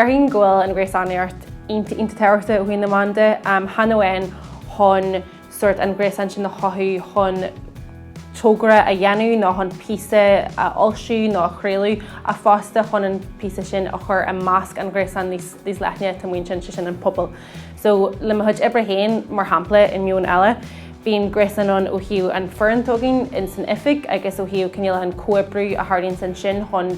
Dearhín ghfuil an Gréasánaíochta ionta tairbhe ó na manda Hanoin hon sort an ngréasáin sin na chothú hon tógra a dhéanú ná hon písa a olsú ná chréalú a fásta hon an písa sin a chur a másc an ngréasáin níos leithne tamhain sin an pobl. So le mo chuid ibre héin mar hampla in Meon Eile, bíonn gréasáin ó hiú an forantógin in san ifig agus ó hiú cinneal an cuabrú a hardíonn san sin hon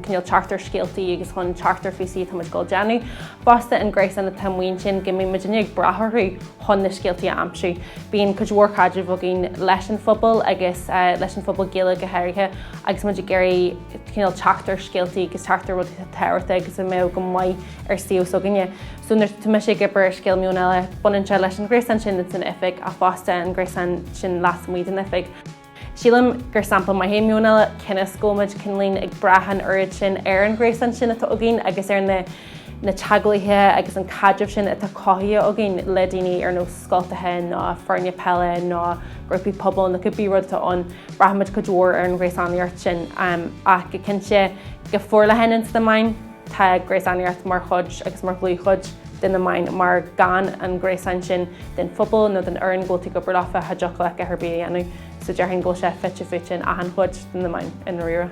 cinneal charter scéaltaí agus hon charter físaí tá muid go deanú. Basta an gréasáin na tamhain sin go mé muidir ag brathrú hon na scéaltaí a amsú. Bíonn cuid cadre bhagin leis an phobal agus leis an phobal géala go háirithe agus muidir géirí cinneal charter scéaltaí agus charter rud tairbhe agus a mé go mhaith ar síos ó gnne. So nuair tá sé gibbar scéal Meon Eile bunan se leis an gréasáin sin in san ifig a fásta an gréasáin sin las muid in ifig. Sílam gur sample mai hé Meon Eile cinna scóid cinlín ag brathan urid sin ar an gréasáin sin atá agin agus ar na teaglaithe agus an cadreh sin atá cothaithe agin le daoine ar nó scoiltathe ná fearne pelle ná grúpaí pobl na cubbí rud atá an brathmuid go dúir ar an Gréasánaíochta sin ach go cinse go forlaithe in sa main tá Gréasánaíochta mar chuid agus mar glú chuid den na main mar gan an gréasáin sin den phobal nó den oireann ggóiltí go burlafa haideach le a thairbhe anú so dearthainn go sé fitin a an chuid den na main in riire.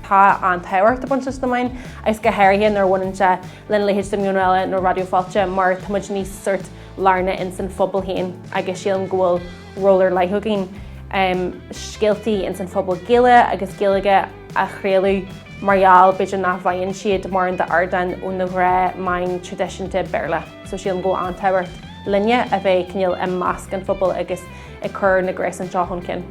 Tá an tOireachtas a bunch na main agus go háirithe nar bhaineann se len leithead sa Meon Eile nó radioáilte mar tá muid níos suirt lárna in san phobal héin agus sílam ghfuil roller leithugin scéaltaí in san phobal géile agus géalaige a chréalú Marial beidir nach bhaineann siad mar an de ardan ó na ré main tradiisiúnta béarla. So sílam go an tairbhe linne a bheith cinneal i másc an phobal agus i chur na gréasáin seo chun cin.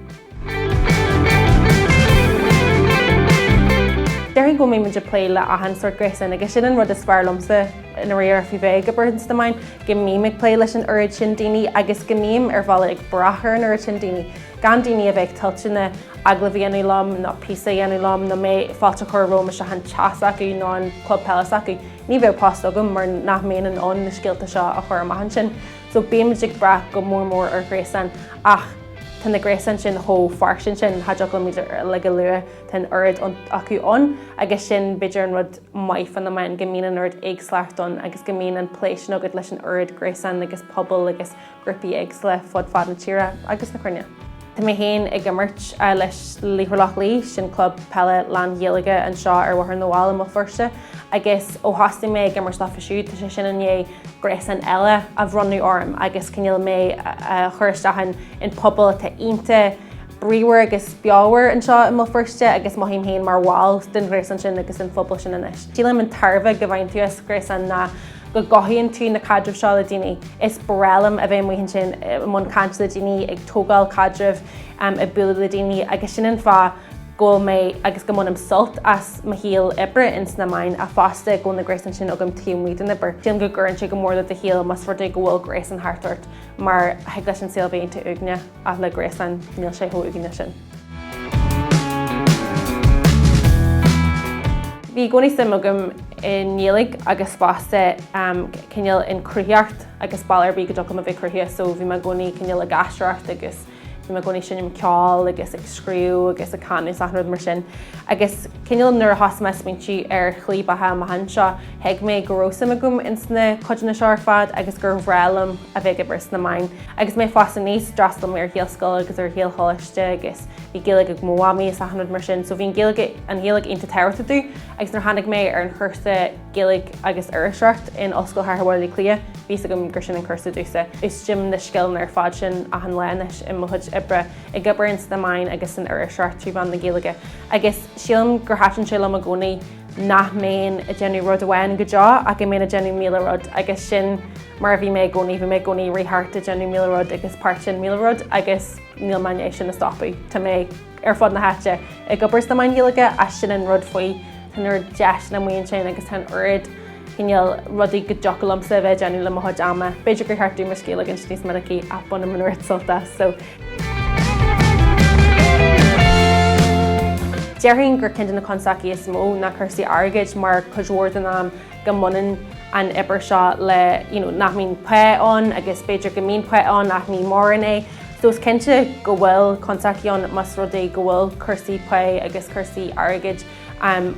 Dearhín go mé muidir plé le a an sort gréasáin agus sin an rud is fearlamsa in riir fi bheith go burns na main go míimiigh plé leis an urid sin daoine agus go míim ar bhla ag brathar an urid sin daoine. Gan daoine a bheith tiltena Agallamh anú lom ná písa anú lom na mé fáilte chur róma se an teas acu nó an club palace acu. Ní bheith post agam mar nach méan an ón na scéalta seo a chur amach sin. So béimiid bra go mór ar gréasáin ach tá na gréasáin sin thó farsin sin haideach le muidir le go luath ten urid acu ón agus sin beidir an rud maiith fan na main go mín an urid ag sleachton agus go mín an pléis nó go leis an urid gréasáin agus pobl agus grúpaí ag le fud fad na tíre agus na chruine. Tá mé héin ag gimmert leis líthúlach lí sin club pelle land dhéalaige an seo ar bhthar na bháil mo firste agus ó hasí mé gimmert le siúd tá sé sin an gréasáin eile a bhronnú orm agus cinneal mé chuirsteachan in pobl tá ionta bríomhar agus beáhar an seo mo firste agus maithím héin mar bháil den gréasáin sin agus an phobal sin inis. Sílam an tairbhe go bhain túas gréasáin na go gaithíonn tú na cadreh seo le daoine. Is brelam a bheith muoinn sin món caint le daoine ag tógáil cadreh i bualadh le daoine agus sin an fá go mé agus go mnam sult as ma híal ibre ins na main a fásta go na gréasáin sin agam tíomhmid an ibre. Tíon go gcurann si go mór le a híal mas fuirte go bhfuil gréasáin hartart mar heag leis an saolbhéonnta ugne a le gréasáin níl sé thó ugne sin. Bhí gcónaí sim agam in nílig agus fásta cinneal in cruthíocht agus bailarbí go dtugam a bheith cruthaí so bhí me gcónaí cinneal a gastreacht agus bhí me gcónaí sin ceáil agus ag scríú agus a canú sachnúd mar sin. Agus cinneal nuair a hasama smintí ar chlíbathe mahan seo heag mé gorósam agam in sna coideanna seo ar fad agus gur bhrealam a bheith ibris na main. Agus mé fásta níos drastal ar héalscoil agus ar héal thoiste agus bhí géalaigh ag móámaí sachnúd mar sin, so bhín géalaigh an héalaigh ionta tairbhe tú agus nar tháinig mé ar an chuirsa géalaigh agus iriseoireachta in oscail Tharrtháil Clia bhí agam gur sin an chuirsa dúsa. Is Jim na scill ar fad sin a an leis i mo chuid ibre i gabbarns na main agus an iriseoireacht trí bhan na géalaige. Agus sílam gur hatan sílam a gcónaí nach méon a déanú rud amháin go deá ag mé a déanú míle rud agus sin mar bhí mé gcónaí rithart a déanú míle rud agus páirt sin míle rud agus níl maine sin na stoppaí. Tá mé ar fud na háte i gabbarns na main géalaige a sin an rud faoi tanúir deis na muon sin agus tan urid cinneal rudaí go deochalamsa bheith déanú le mothid ama. Beidir gur hartú mar scéala an níos medicí a buna manúirt soltas. So dearthainn gur cinnte na consací is mó na chusaí airgid mar chuidhór an go munan an ibre seo le nach mín peán agus beidir go mín peán nach ní mór So is cinnte go bhfuil consaíon mas rudaí go bhfuil cursaí pe agus cursaí airgid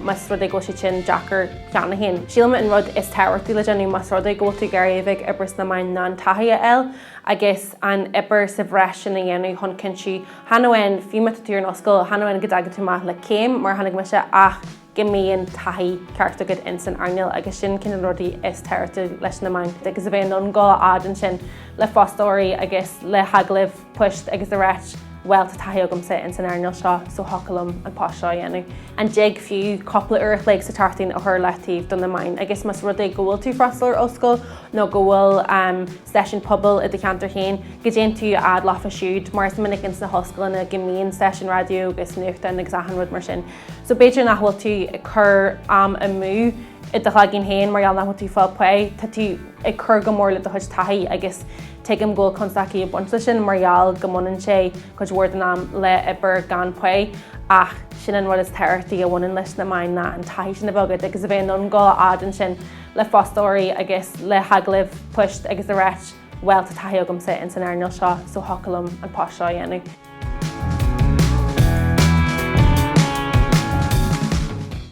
mas rud é go sin Jackar ceanna hain. Sílam an rud is tábhacht le genú mas rud é go tú Gréasáin ibris na main ná Chathail eil agus an ibar sa bhreisin na dhéanú chun cinnsiú hanhain fiime túr an oscail hanhain go dagad tú maith le céim mar hanig me se ach Meon Eile cearta go in san airneil agus sin cin rudaí is tábhachta leis na main. Agus a bheith an gá adan sin le fóstóirí agus le Agallamh puist agus a réit well taiobh sa in san airneil seo so Agallamh an páirteach dhéanú. An déag fiú coppla uair le sa tartaín a thur letíomh don na main. Agus mas rud é go bhfuil tú freistal oscail nó go bhfuil session pobl i d cantar hain go dtéann tú ad láfa siúd mar minic in na hoscailna go mbíonn session radio agus nuachta agus ahan rud mar sin. So beidir nachhfuil tú chur am a mú I do chagin hain mar nach tú fá pe tá tú ag chur go mór le do chuid taí agus tuigim ggóil constaí a bunta sin marall gomunan sé chuid bhór am le ibar gan pe ach sin an rud is teirtaí a bhaineann leis na main na an taí sin na bhagad agus a bheith an gá adan sin le fóstóirí agus le Agallamh puist agus a réit well tá taí agam sa in san airneil seo so Agallamh an páirteach dhéanú.